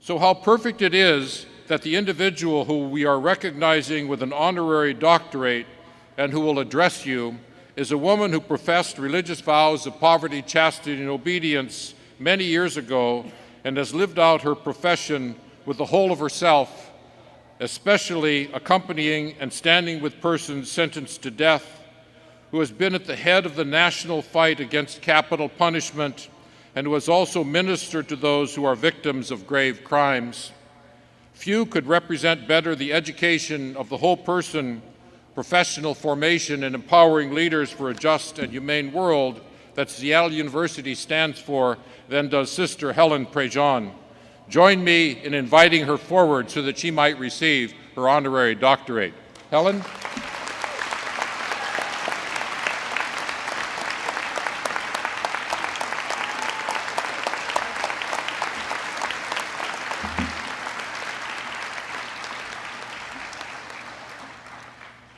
So how perfect it is that the individual who we are recognizing with an honorary doctorate and who will address you is a woman who professed religious vows of poverty, chastity, and obedience many years ago and has lived out her profession with the whole of herself, especially accompanying and standing with persons sentenced to death, who has been at the head of the national fight against capital punishment and who has also ministered to those who are victims of grave crimes. Few could represent better the education of the whole person, professional formation, and empowering leaders for a just and humane world that Seattle University stands for than does Sister Helen Prejean. Join me in inviting her forward so that she might receive her honorary doctorate. Helen?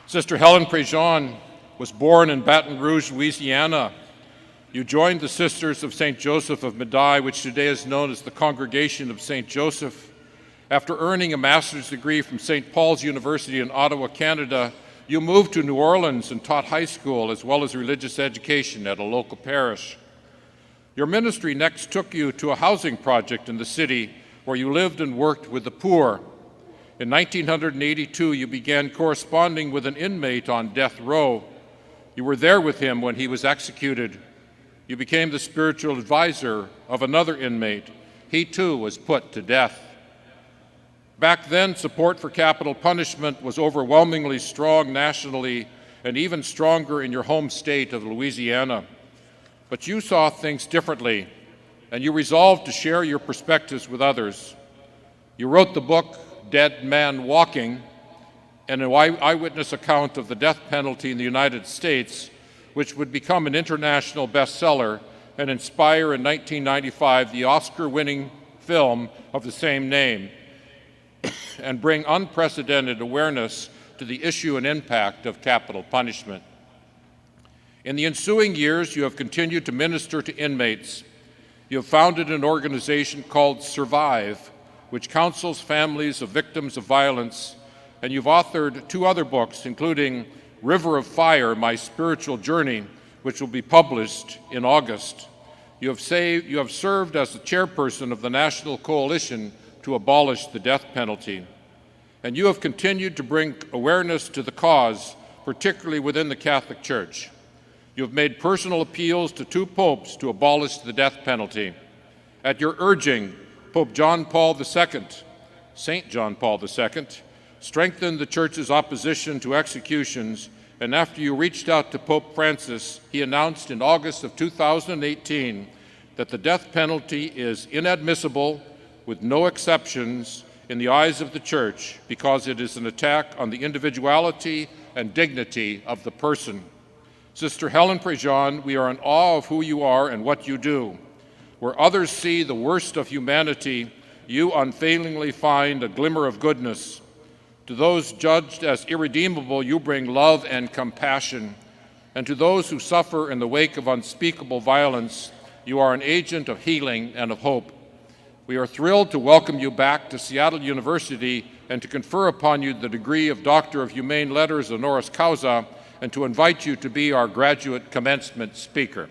Sister Helen Prejean was born in Baton Rouge, Louisiana. You joined the Sisters of St. Joseph of Medaille, which today is known as the Congregation of St. Joseph. After earning a master's degree from St. Paul's University in Ottawa, Canada, you moved to New Orleans and taught high school as well as religious education at a local parish. Your ministry next took you to a housing project in the city where you lived and worked with the poor. In 1982, you began corresponding with an inmate on death row. You were there with him when he was executed. You became the spiritual advisor of another inmate. He too was put to death. Back then, support for capital punishment was overwhelmingly strong nationally and even stronger in your home state of Louisiana. But you saw things differently, and you resolved to share your perspectives with others. You wrote the book, Dead Man Walking, and an eyewitness account of the death penalty in the United States, which would become an international bestseller and inspire in 1995 the Oscar-winning film of the same name, and bring unprecedented awareness to the issue and impact of capital punishment. In the ensuing years, you have continued to minister to inmates. You have founded an organization called Survive, which counsels families of victims of violence, and you've authored 2 other books, including River of Fire, My Spiritual Journey, which will be published in August. You have served as the chairperson of the National Coalition to abolish the death penalty. And you have continued to bring awareness to the cause, particularly within the Catholic Church. You have made personal appeals to 2 popes to abolish the death penalty. At your urging, Pope John Paul II, St. John Paul II, strengthened the Church's opposition to executions, and after you reached out to Pope Francis, he announced in August of 2018 that the death penalty is inadmissible with no exceptions in the eyes of the Church because it is an attack on the individuality and dignity of the person. Sister Helen Prejean, we are in awe of who you are and what you do. Where others see the worst of humanity, you unfailingly find a glimmer of goodness. To those judged as irredeemable, you bring love and compassion. And to those who suffer in the wake of unspeakable violence, you are an agent of healing and of hope. We are thrilled to welcome you back to Seattle University and to confer upon you the degree of Doctor of Humane Letters honoris causa, and to invite you to be our graduate commencement speaker.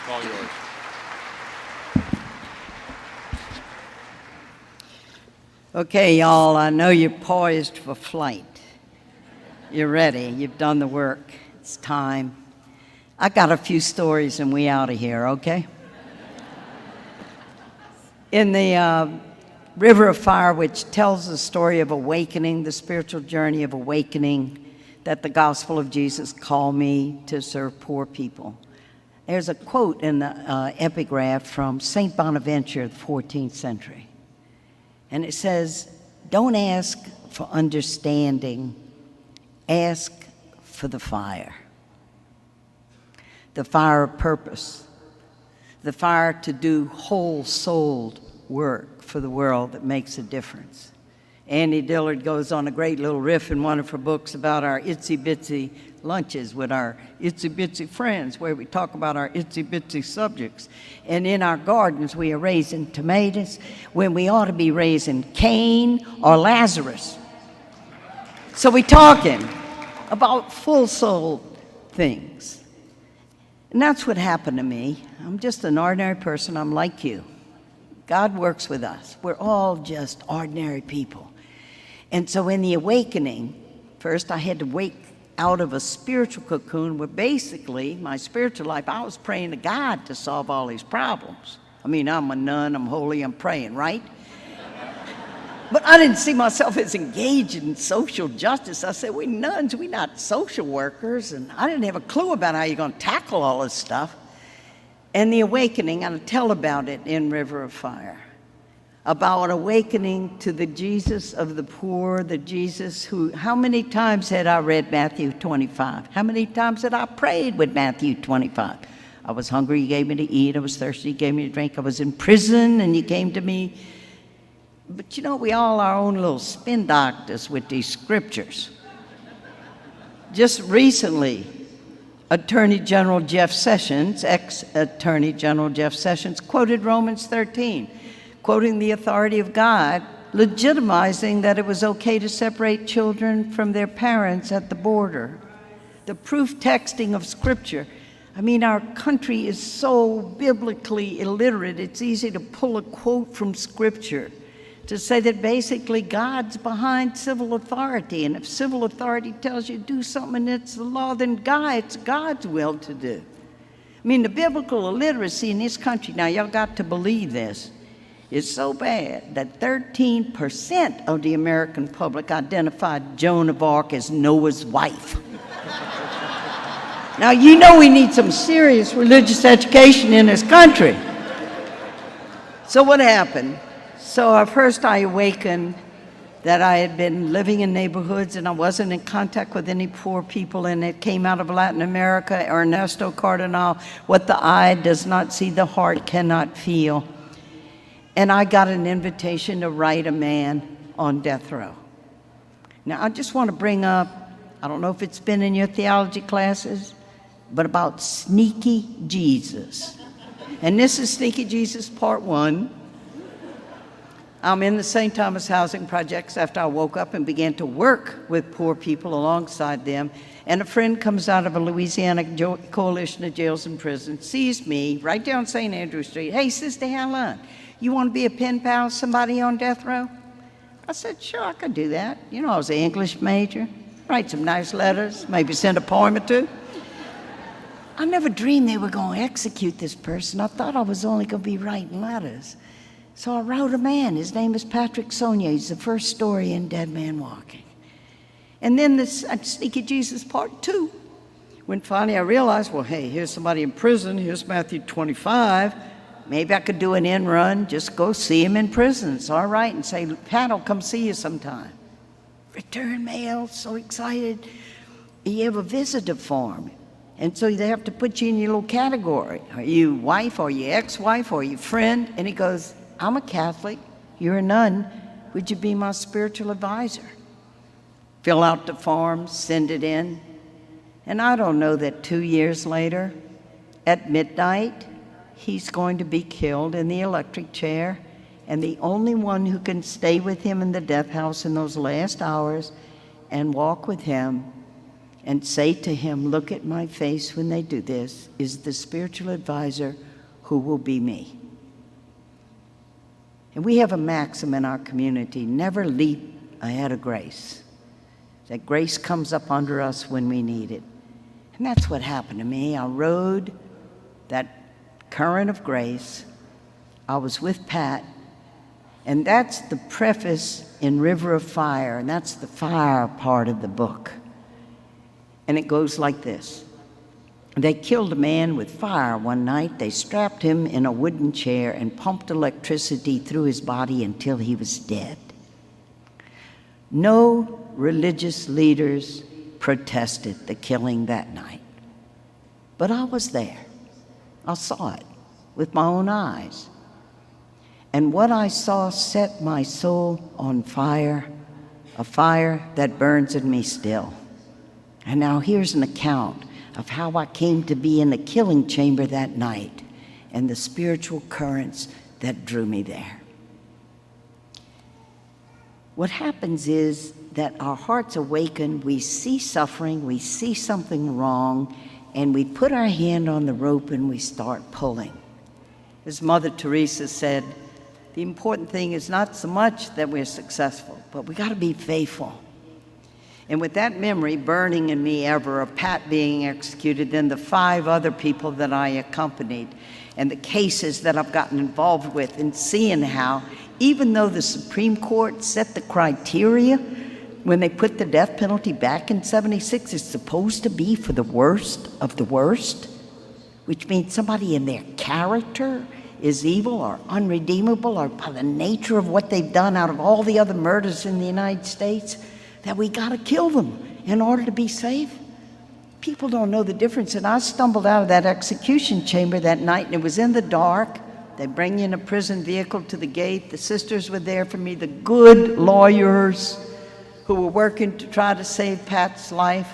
All yours. Okay, y'all, I know you're poised for flight. You're ready. You've done the work. It's time. I got a few stories and we out of here, okay? In the River of Fire, which tells the story of awakening, the spiritual journey of awakening that the gospel of Jesus called me to serve poor people. There's a quote in the epigraph from St. Bonaventure of the 14th century. And it says, "Don't ask for understanding, ask for the fire." the fire of purpose, the fire to do whole-souled work for the world that makes a difference. Annie Dillard goes on a great little riff in one of her books about our itsy-bitsy lunches with our itsy-bitsy friends, where we talk about our itsy-bitsy subjects. And in our gardens, we are raising tomatoes when we ought to be raising Cain or Lazarus. So we're talking about full-souled things. And that's what happened to me. I'm just an ordinary person. I'm like you. God works with us. We're all just ordinary people. And so in the awakening, first I had to wake out of a spiritual cocoon where basically my spiritual life, I was praying to God to solve all these problems. I mean, I'm a nun, I'm holy, I'm praying, right? But I didn't see myself as engaged in social justice. I said, we nuns, we're not social workers. And I didn't have a clue about how you're going to tackle all this stuff. And the awakening, I'll tell about it in River of Fire. About awakening to the Jesus of the poor, the Jesus who, how many times had I read Matthew 25? How many times had I prayed with Matthew 25? I was hungry, you gave me to eat. I was thirsty, you gave me to drink. I was in prison, and you came to me. But you know, we all are our own little spin doctors with these scriptures. Just recently, Attorney General Jeff Sessions, ex-Attorney General Jeff Sessions, quoted Romans 13, quoting the authority of God, legitimizing that it was okay to separate children from their parents at the border. The proof texting of Scripture. I mean, our country is so biblically illiterate, it's easy to pull a quote from Scripture to say that basically God's behind civil authority, and if civil authority tells you to do something and it's the law, then it's God's will to do. I mean, the biblical illiteracy in this country, now y'all got to believe this, is so bad that 13% of the American public identified Joan of Arc as Noah's wife. Now, you know we need some serious religious education in this country. So what happened? So first I awakened that I had been living in neighborhoods and I wasn't in contact with any poor people, and it came out of Latin America, Ernesto Cardenal, what the eye does not see, the heart cannot feel. And I got an invitation to write a man on death row. Now, I just want to bring up, I don't know if it's been in your theology classes, but about Sneaky Jesus. And this is Sneaky Jesus Part 1. I'm in the St. Thomas Housing Projects after I woke up and began to work with poor people alongside them. And a friend comes out of a Louisiana coalition of jails and prisons, sees me right down St. Andrew Street. Hey, Sister Helen, you want to be a pen pal with somebody on death row? I said, sure, I could do that. You know, I was an English major. Write some nice letters, maybe send a poem or two. I never dreamed they were going to execute this person. I thought I was only going to be writing letters. So I wrote a man. His name is Patrick Sonia. He's the first story in Dead Man Walking. And then this Sneaky Jesus Part 2, when finally I realized, well, hey, here's somebody in prison. Here's Matthew 25. Maybe I could do an end run, just go see him in prison. It's all right, and say, Pat, I'll come see you sometime. Return mail, so excited. You have a visitor form. And so they have to put you in your little category. Are you wife, or are you ex-wife, or are you friend? And he goes, I'm a Catholic, you're a nun, would you be my spiritual advisor? Fill out the form, send it in. And I don't know that 2 years later, at midnight, he's going to be killed in the electric chair, and the only one who can stay with him in the death house in those last hours and walk with him and say to him, look at my face when they do this, is the spiritual advisor who will be me. And we have a maxim in our community, never leap ahead of grace. That grace comes up under us when we need it. And that's what happened to me. I rode that current of grace. I was with Pat. And that's the preface in River of Fire, and that's the fire part of the book. And it goes like this. They killed a man with fire one night. They strapped him in a wooden chair and pumped electricity through his body until he was dead. No religious leaders protested the killing that night. but I was there. I saw it with my own eyes. And what I saw set my soul on fire, a fire that burns in me still. And now here's an account of how I came to be in the killing chamber that night and the spiritual currents that drew me there. What happens is that our hearts awaken, we see suffering, we see something wrong, and we put our hand on the rope and we start pulling. As Mother Teresa said, the important thing is not so much that we're successful, but we got to be faithful. And with that memory burning in me ever of Pat being executed, then the 5 other people that I accompanied, and the cases that I've gotten involved with, and seeing how, even though the Supreme Court set the criteria when they put the death penalty back in '76, it's supposed to be for the worst of the worst, which means somebody in their character is evil or unredeemable, or by the nature of what they've done out of all the other murders in the United States, that we got to kill them in order to be safe. People don't know the difference. And I stumbled out of that execution chamber that night, and it was in the dark. They bring you in a prison vehicle to the gate. The sisters were there for me, the good lawyers who were working to try to save Pat's life.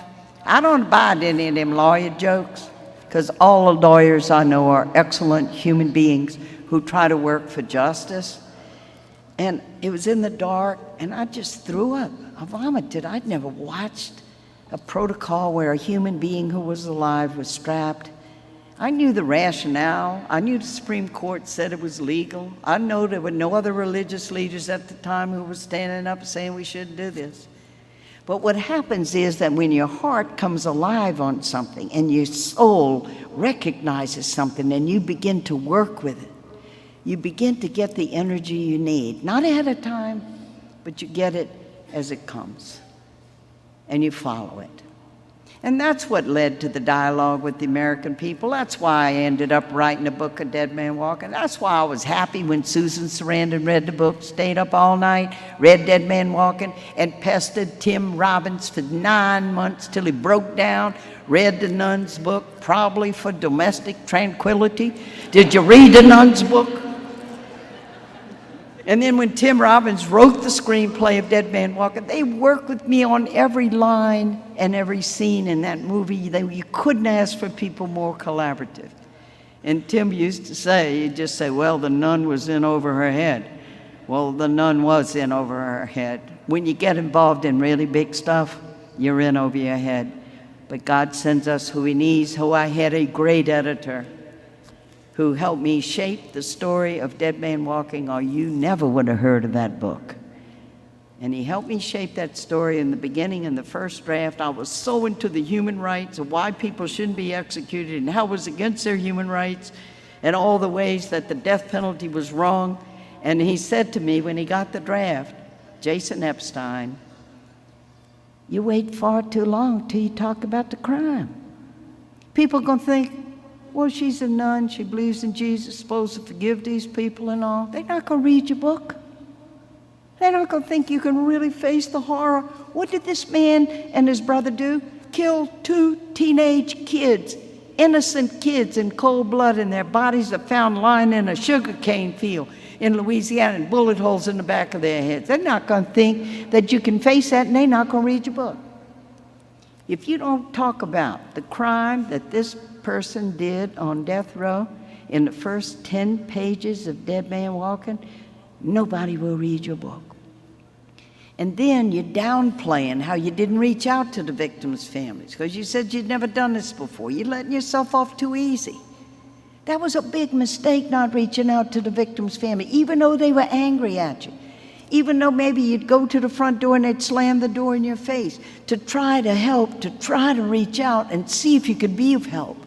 I don't buy any of them lawyer jokes, because all the lawyers I know are excellent human beings who try to work for justice. And it was in the dark, and I just threw up. I vomited. I'd never watched a protocol where a human being who was alive was strapped. I knew the rationale. I knew the Supreme Court said it was legal. I know there were no other religious leaders at the time who were standing up saying we shouldn't do this. But what happens is that when your heart comes alive on something and your soul recognizes something and you begin to work with it, you begin to get the energy you need. Not ahead of time, but you get it as it comes. And you follow it. And that's what led to the dialogue with the American people. That's why I ended up writing a book, A Dead Man Walking. That's why I was happy when Susan Sarandon read the book, stayed up all night, read Dead Man Walking, and pestered Tim Robbins for 9 months till he broke down, read the nun's book, probably for domestic tranquility. Did you read the nun's book? And then when Tim Robbins wrote the screenplay of Dead Man Walking, they worked with me on every line and every scene in that movie. You couldn't ask for people more collaborative. And Tim used to say, he'd just say, well, the nun was in over her head. Well, the nun was in over her head. When you get involved in really big stuff, you're in over your head. But God sends us who he needs. Who I had a great editor who helped me shape the story of Dead Man Walking, or you never would have heard of that book. And he helped me shape that story in the beginning. In the first draft, I was so into the human rights of why people shouldn't be executed and how it was against their human rights and all the ways that the death penalty was wrong. And he said to me when he got the draft, Jason Epstein, you wait far too long till you talk about the crime. People are going to think, well, she's a nun, she believes in Jesus, supposed to forgive these people and all. They're not going to read your book. They're not going to think you can really face the horror. What did this man and his brother do? Kill 2 teenage kids, innocent kids in cold blood, and their bodies are found lying in a sugarcane field in Louisiana and bullet holes in the back of their heads. They're not going to think that you can face that, and they're not going to read your book. If you don't talk about the crime that this person did on death row in the first 10 pages of Dead Man Walking, nobody will read your book. And then you're downplaying how you didn't reach out to the victims' families because you said you'd never done this before. You're letting yourself off too easy. That was a big mistake, not reaching out to the victims' family, even though they were angry at you. Even though maybe you'd go to the front door and they'd slam the door in your face, to try to help, to try to reach out and see if you could be of help.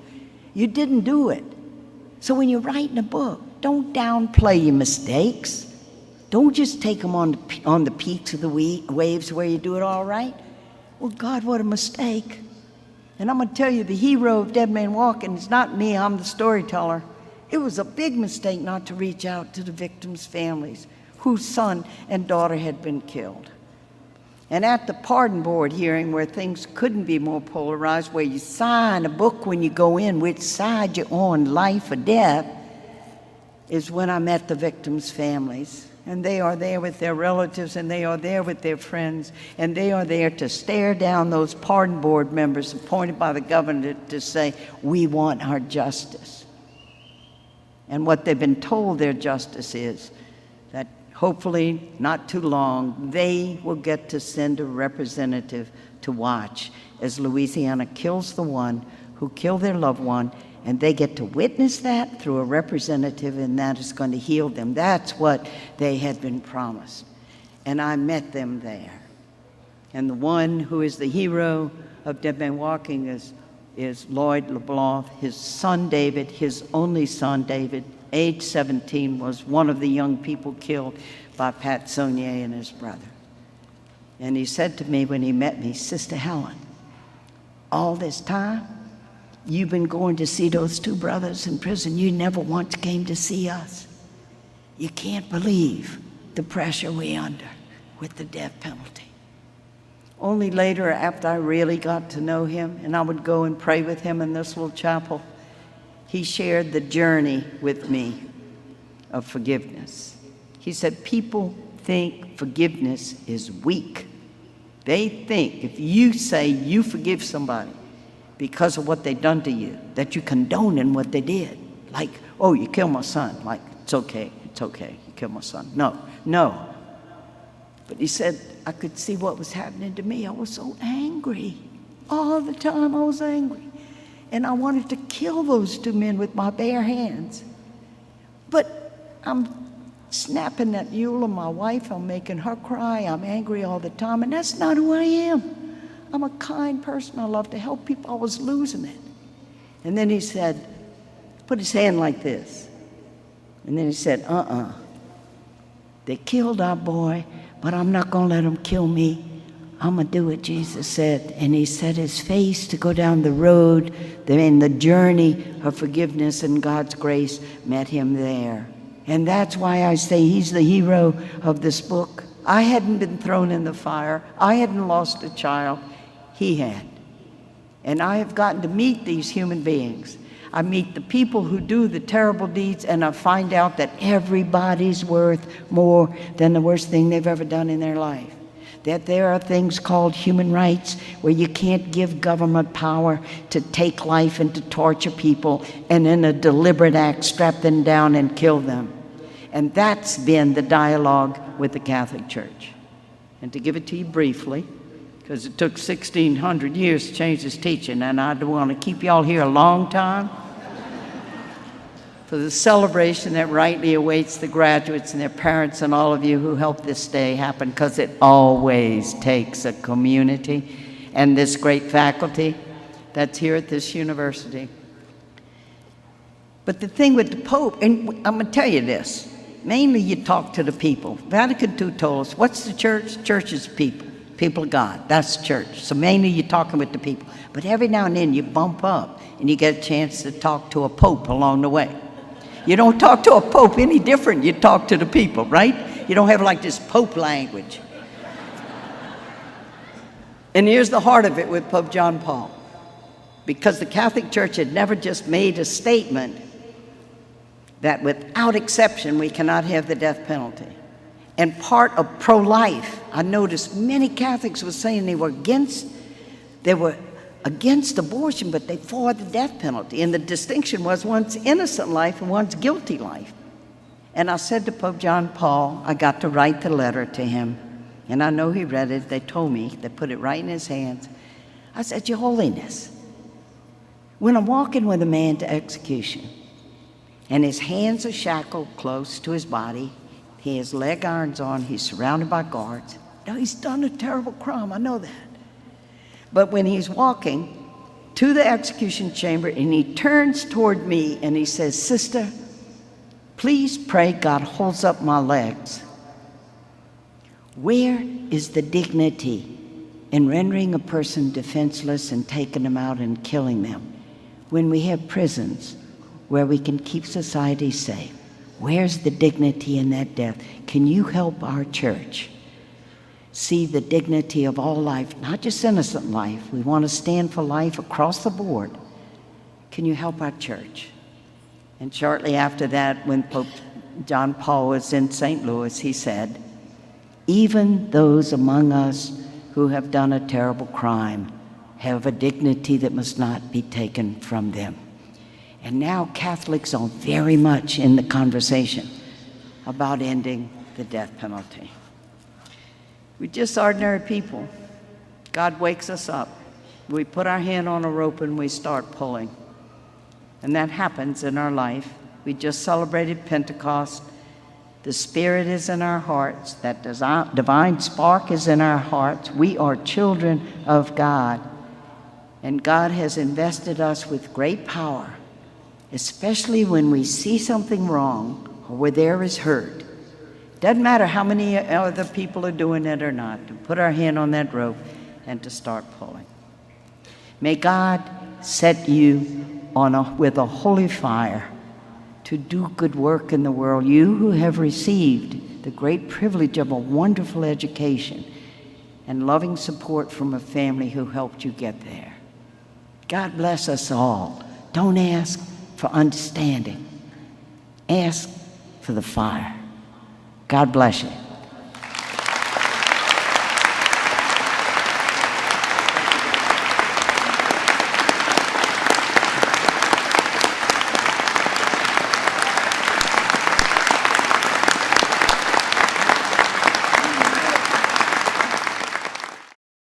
You didn't do it. So when you're writing a book, don't downplay your mistakes. Don't just take them on the peaks of the waves where you do it all right. Well, God, what a mistake. And I'm going to tell you, the hero of Dead Man Walking is not me, I'm the storyteller. It was a big mistake not to reach out to the victims' families whose son and daughter had been killed. And at the pardon board hearing, where things couldn't be more polarized, where you sign a book when you go in which side you're on, life or death, is when I met the victims' families. And they are there with their relatives, and they are there with their friends, and they are there to stare down those pardon board members appointed by the governor to say, we want our justice. And what they've been told their justice is that hopefully not too long, they will get to send a representative to watch as Louisiana kills the one who killed their loved one, and they get to witness that through a representative, and that is going to heal them. That's what they had been promised. And I met them there. And the one who is the hero of Dead Man Walking is Lloyd LeBlanc. His son David, his only son David, age 17, was one of the young people killed by Pat Saunier and his brother. And he said to me when he met me, Sister Helen, all this time, you've been going to see those two brothers in prison. You never once came to see us. You can't believe the pressure we're under with the death penalty. Only later, after I really got to know him, and I would go and pray with him in this little chapel, he shared the journey with me of forgiveness. He said, people think forgiveness is weak. They think if you say you forgive somebody because of what they've done to you, that you condone in what they did. Like, oh, you killed my son. Like, it's okay, you killed my son. No. But he said, I could see what was happening to me. I was so angry. All the time I was angry. And I wanted to kill those two men with my bare hands. But I'm snapping that mule on my wife. I'm making her cry. I'm angry all the time. And that's not who I am. I'm a kind person. I love to help people. I was losing it. And then he said, put his hand like this. And then he said, they killed our boy, but I'm not going to let them kill me. I'm going to do what Jesus said. And he set his face to go down the road. Then the journey of forgiveness and God's grace met him there. And that's why I say he's the hero of this book. I hadn't been thrown in the fire. I hadn't lost a child. He had. And I have gotten to meet these human beings. I meet the people who do the terrible deeds, and I find out that everybody's worth more than the worst thing they've ever done in their life. That there are things called human rights where you can't give government power to take life and to torture people and in a deliberate act strap them down and kill them. And that's been the dialogue with the Catholic Church. And to give it to you briefly, because it took 1,600 years to change this teaching, and I don't want to keep y'all here a long time, for the celebration that rightly awaits the graduates and their parents and all of you who helped this day happen, because it always takes a community and this great faculty that's here at this university. But the thing with the Pope, and I'm going to tell you this, mainly you talk to the people. Vatican II told us, what's the church? Church is people. People of God, that's church. So mainly you're talking with the people. But every now and then you bump up and you get a chance to talk to a pope along the way. You don't talk to a pope any different. You talk to the people, right? You don't have like this pope language. And here's the heart of it with Pope John Paul. Because the Catholic Church had never just made a statement that without exception we cannot have the death penalty. And part of pro-life, I noticed many Catholics were saying they were against abortion, but they for the death penalty. And the distinction was one's innocent life and one's guilty life. And I said to Pope John Paul, I got to write the letter to him. And I know he read it. They told me, they put it right in his hands. I said, Your Holiness, when I'm walking with a man to execution, and his hands are shackled close to his body, he has leg irons on, he's surrounded by guards. Now, he's done a terrible crime, I know that. But when he's walking to the execution chamber and he turns toward me and he says, Sister, please pray God holds up my legs. Where is the dignity in rendering a person defenseless and taking them out and killing them when we have prisons where we can keep society safe? Where's the dignity in that death? Can you help our church see the dignity of all life, not just innocent life. We want to stand for life across the board. Can you help our church? And shortly after that, when Pope John Paul was in St. Louis, he said, even those among us who have done a terrible crime have a dignity that must not be taken from them. And now Catholics are very much in the conversation about ending the death penalty. We're just ordinary people. God wakes us up. We put our hand on a rope and we start pulling. And that happens in our life. We just celebrated Pentecost. The Spirit is in our hearts. That divine spark is in our hearts. We are children of God. And God has invested us with great power, especially when we see something wrong or where there is hurt. Doesn't matter how many other people are doing it or not, to put our hand on that rope and to start pulling. May God set you with a holy fire to do good work in the world. You who have received the great privilege of a wonderful education and loving support from a family who helped you get there. God bless us all. Don't ask for understanding. Ask for the fire. God bless you.